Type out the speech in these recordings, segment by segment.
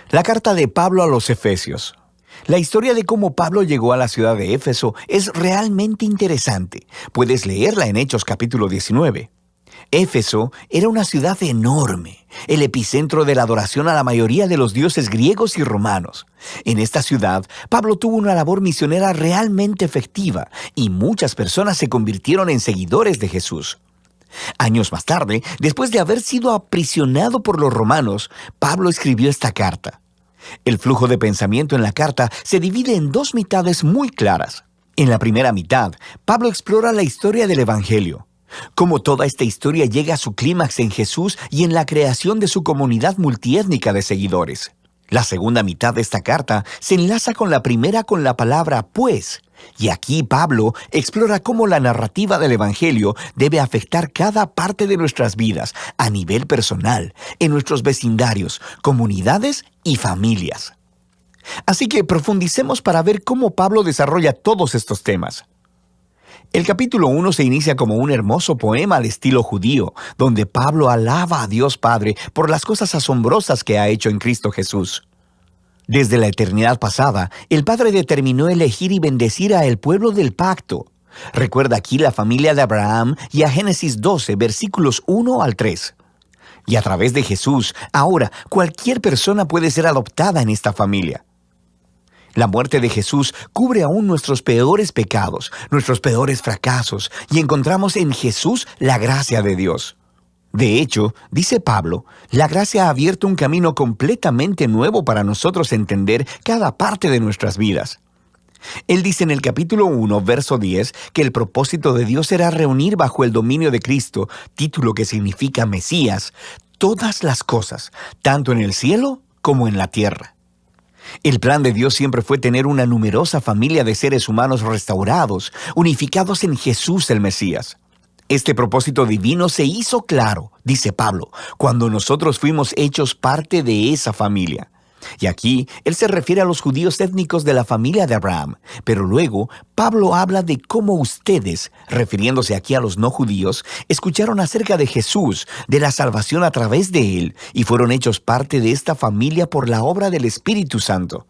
La carta de Pablo a los Efesios. La historia de cómo Pablo llegó a la ciudad de Éfeso es realmente interesante. Puedes leerla en Hechos capítulo 19. Éfeso era una ciudad enorme, el epicentro de la adoración a la mayoría de los dioses griegos y romanos. En esta ciudad, Pablo tuvo una labor misionera realmente efectiva y muchas personas se convirtieron en seguidores de Jesús. Años más tarde, después de haber sido aprisionado por los romanos, Pablo escribió esta carta. El flujo de pensamiento en la carta se divide en dos mitades muy claras. En la primera mitad, Pablo explora la historia del Evangelio, cómo toda esta historia llega a su clímax en Jesús y en la creación de su comunidad multiétnica de seguidores. La segunda mitad de esta carta se enlaza con la primera con la palabra pues, y aquí Pablo explora cómo la narrativa del Evangelio debe afectar cada parte de nuestras vidas a nivel personal, en nuestros vecindarios, comunidades y familias. Así que profundicemos para ver cómo Pablo desarrolla todos estos temas. El capítulo 1 se inicia como un hermoso poema al estilo judío, donde Pablo alaba a Dios Padre por las cosas asombrosas que ha hecho en Cristo Jesús. Desde la eternidad pasada, el Padre determinó elegir y bendecir a el pueblo del pacto. Recuerda aquí la familia de Abraham y a Génesis 12, versículos 1 al 3. Y a través de Jesús, ahora cualquier persona puede ser adoptada en esta familia. La muerte de Jesús cubre aún nuestros peores pecados, nuestros peores fracasos, y encontramos en Jesús la gracia de Dios. De hecho, dice Pablo, la gracia ha abierto un camino completamente nuevo para nosotros entender cada parte de nuestras vidas. Él dice en el capítulo 1, verso 10, que el propósito de Dios era reunir bajo el dominio de Cristo, título que significa Mesías, todas las cosas, tanto en el cielo como en la tierra. El plan de Dios siempre fue tener una numerosa familia de seres humanos restaurados, unificados en Jesús el Mesías. Este propósito divino se hizo claro, dice Pablo, cuando nosotros fuimos hechos parte de esa familia. Y aquí, él se refiere a los judíos étnicos de la familia de Abraham, pero luego Pablo habla de cómo ustedes, refiriéndose aquí a los no judíos, escucharon acerca de Jesús, de la salvación a través de él, y fueron hechos parte de esta familia por la obra del Espíritu Santo.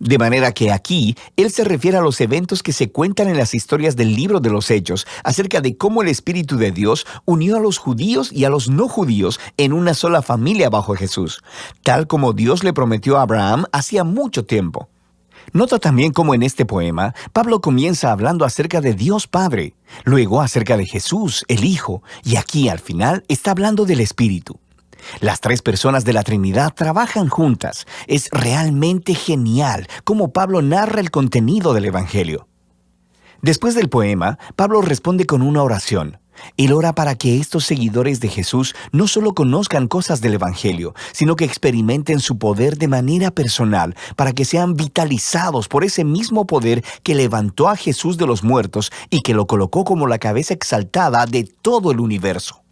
De manera que aquí, él se refiere a los eventos que se cuentan en las historias del libro de los Hechos, acerca de cómo el Espíritu de Dios unió a los judíos y a los no judíos en una sola familia bajo Jesús, tal como Dios le prometió a Abraham hacía mucho tiempo. Nota también cómo en este poema, Pablo comienza hablando acerca de Dios Padre, luego acerca de Jesús, el Hijo, y aquí al final está hablando del Espíritu. Las tres personas de la Trinidad trabajan juntas. Es realmente genial cómo Pablo narra el contenido del Evangelio. Después del poema, Pablo responde con una oración. Él ora para que estos seguidores de Jesús no solo conozcan cosas del Evangelio, sino que experimenten su poder de manera personal, para que sean vitalizados por ese mismo poder que levantó a Jesús de los muertos y que lo colocó como la cabeza exaltada de todo el universo.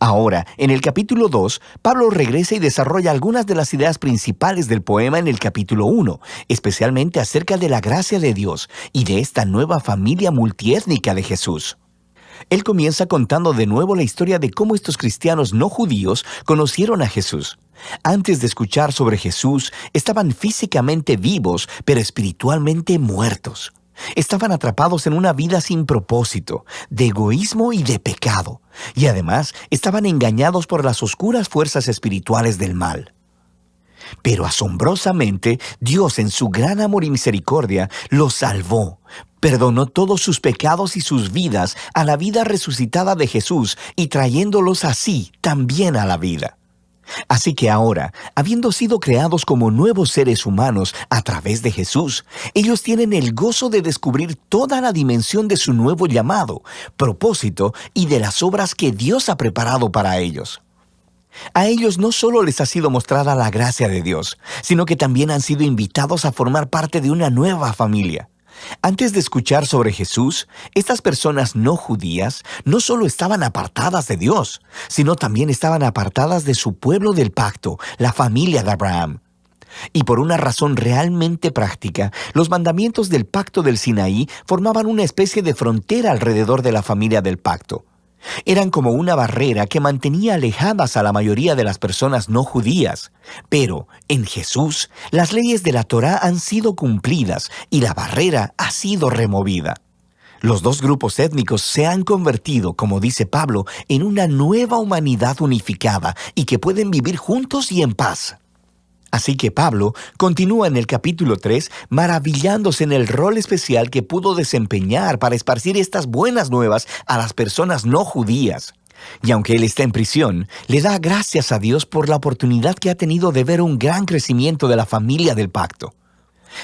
Ahora, en el capítulo 2, Pablo regresa y desarrolla algunas de las ideas principales del poema en el capítulo 1, especialmente acerca de la gracia de Dios y de esta nueva familia multiétnica de Jesús. Él comienza contando de nuevo la historia de cómo estos cristianos no judíos conocieron a Jesús. Antes de escuchar sobre Jesús, estaban físicamente vivos, pero espiritualmente muertos. Estaban atrapados en una vida sin propósito, de egoísmo y de pecado, y además estaban engañados por las oscuras fuerzas espirituales del mal. Pero asombrosamente, Dios en su gran amor y misericordia los salvó, perdonó todos sus pecados y sus vidas a la vida resucitada de Jesús y trayéndolos así también a la vida. Así que ahora, habiendo sido creados como nuevos seres humanos a través de Jesús, ellos tienen el gozo de descubrir toda la dimensión de su nuevo llamado, propósito y de las obras que Dios ha preparado para ellos. A ellos no solo les ha sido mostrada la gracia de Dios, sino que también han sido invitados a formar parte de una nueva familia. Antes de escuchar sobre Jesús, estas personas no judías no solo estaban apartadas de Dios, sino también estaban apartadas de su pueblo del pacto, la familia de Abraham. Y por una razón realmente práctica, los mandamientos del pacto del Sinaí formaban una especie de frontera alrededor de la familia del pacto. Eran como una barrera que mantenía alejadas a la mayoría de las personas no judías. Pero en Jesús, las leyes de la Torá han sido cumplidas y la barrera ha sido removida. Los dos grupos étnicos se han convertido, como dice Pablo, en una nueva humanidad unificada y que pueden vivir juntos y en paz. Así que Pablo continúa en el capítulo 3 maravillándose en el rol especial que pudo desempeñar para esparcir estas buenas nuevas a las personas no judías. Y aunque él está en prisión, le da gracias a Dios por la oportunidad que ha tenido de ver un gran crecimiento de la familia del pacto.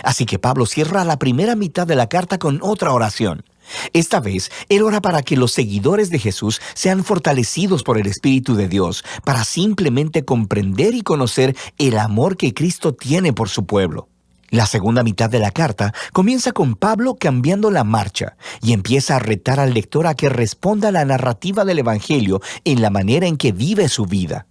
Así que Pablo cierra la primera mitad de la carta con otra oración. Esta vez, él ora para que los seguidores de Jesús sean fortalecidos por el Espíritu de Dios para simplemente comprender y conocer el amor que Cristo tiene por su pueblo. La segunda mitad de la carta comienza con Pablo cambiando la marcha y empieza a retar al lector a que responda a la narrativa del Evangelio en la manera en que vive su vida.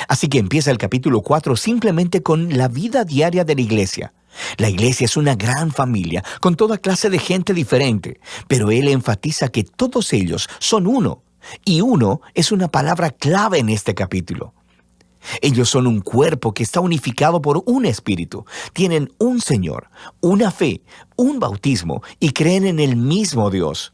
Así que empieza el capítulo 4 simplemente con la vida diaria de la iglesia. La iglesia es una gran familia, con toda clase de gente diferente, pero él enfatiza que todos ellos son uno, y uno es una palabra clave en este capítulo. Ellos son un cuerpo que está unificado por un espíritu, tienen un Señor, una fe, un bautismo y creen en el mismo Dios.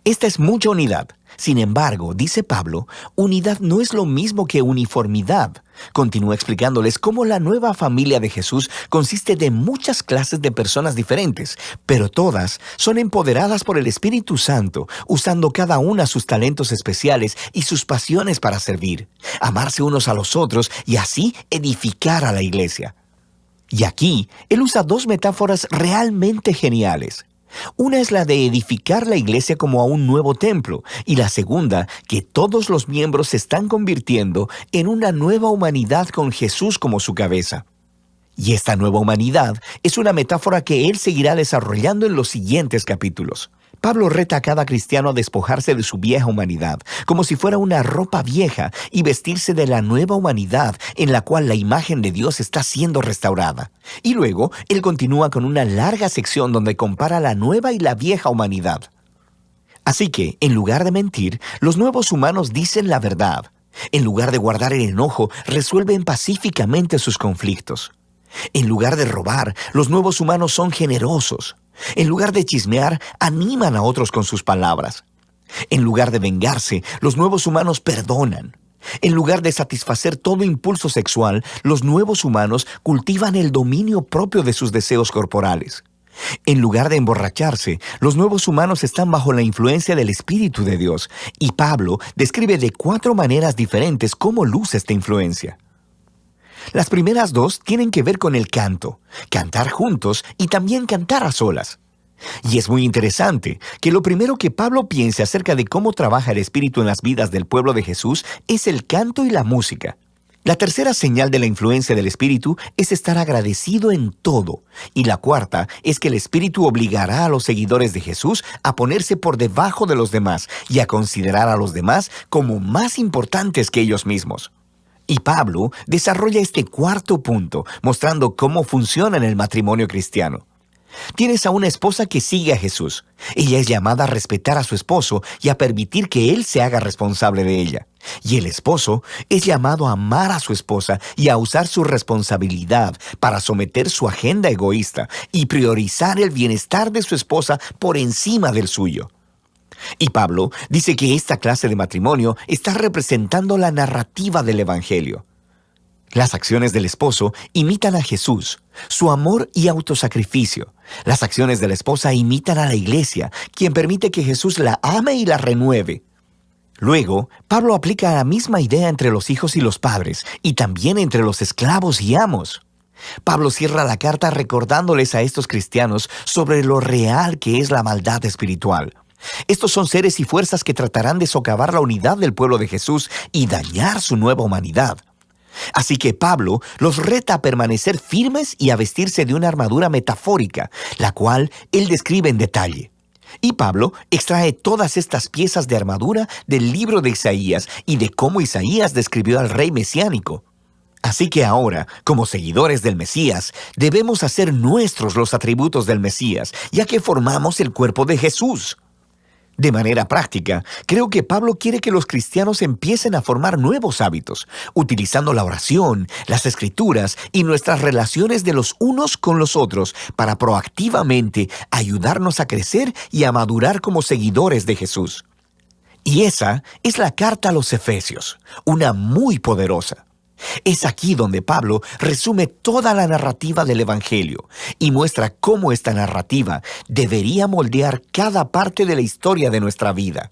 Esta es mucha unidad. Sin embargo, dice Pablo, unidad no es lo mismo que uniformidad. Continúa explicándoles cómo la nueva familia de Jesús consiste de muchas clases de personas diferentes, pero todas son empoderadas por el Espíritu Santo, usando cada una sus talentos especiales y sus pasiones para servir, amarse unos a los otros y así edificar a la iglesia. Y aquí, él usa dos metáforas realmente geniales. Una es la de edificar la iglesia como a un nuevo templo, y la segunda, que todos los miembros se están convirtiendo en una nueva humanidad con Jesús como su cabeza. Y esta nueva humanidad es una metáfora que él seguirá desarrollando en los siguientes capítulos. Pablo reta a cada cristiano a despojarse de su vieja humanidad, como si fuera una ropa vieja, y vestirse de la nueva humanidad en la cual la imagen de Dios está siendo restaurada. Y luego, él continúa con una larga sección donde compara la nueva y la vieja humanidad. Así que, en lugar de mentir, los nuevos humanos dicen la verdad. En lugar de guardar el enojo, resuelven pacíficamente sus conflictos. En lugar de robar, los nuevos humanos son generosos. En lugar de chismear, animan a otros con sus palabras. En lugar de vengarse, los nuevos humanos perdonan. En lugar de satisfacer todo impulso sexual, los nuevos humanos cultivan el dominio propio de sus deseos corporales. En lugar de emborracharse, los nuevos humanos están bajo la influencia del Espíritu de Dios, y Pablo describe de 4 maneras diferentes cómo luce esta influencia. Las primeras 2 tienen que ver con el canto, cantar juntos y también cantar a solas. Y es muy interesante que lo primero que Pablo piensa acerca de cómo trabaja el Espíritu en las vidas del pueblo de Jesús es el canto y la música. La tercera señal de la influencia del Espíritu es estar agradecido en todo. Y la cuarta es que el Espíritu obligará a los seguidores de Jesús a ponerse por debajo de los demás y a considerar a los demás como más importantes que ellos mismos. Y Pablo desarrolla este cuarto punto, mostrando cómo funciona en el matrimonio cristiano. Tienes a una esposa que sigue a Jesús. Ella es llamada a respetar a su esposo y a permitir que él se haga responsable de ella. Y el esposo es llamado a amar a su esposa y a usar su responsabilidad para someter su agenda egoísta y priorizar el bienestar de su esposa por encima del suyo. Y Pablo dice que esta clase de matrimonio está representando la narrativa del Evangelio. Las acciones del esposo imitan a Jesús, su amor y autosacrificio. Las acciones de la esposa imitan a la iglesia, quien permite que Jesús la ame y la renueve. Luego, Pablo aplica la misma idea entre los hijos y los padres, y también entre los esclavos y amos. Pablo cierra la carta recordándoles a estos cristianos sobre lo real que es la maldad espiritual. Estos son seres y fuerzas que tratarán de socavar la unidad del pueblo de Jesús y dañar su nueva humanidad. Así que Pablo los reta a permanecer firmes y a vestirse de una armadura metafórica, la cual él describe en detalle. Y Pablo extrae todas estas piezas de armadura del libro de Isaías y de cómo Isaías describió al rey mesiánico. Así que ahora, como seguidores del Mesías, debemos hacer nuestros los atributos del Mesías, ya que formamos el cuerpo de Jesús. De manera práctica, creo que Pablo quiere que los cristianos empiecen a formar nuevos hábitos, utilizando la oración, las escrituras y nuestras relaciones de los unos con los otros para proactivamente ayudarnos a crecer y a madurar como seguidores de Jesús. Y esa es la carta a los Efesios, una muy poderosa. Es aquí donde Pablo resume toda la narrativa del Evangelio y muestra cómo esta narrativa debería moldear cada parte de la historia de nuestra vida.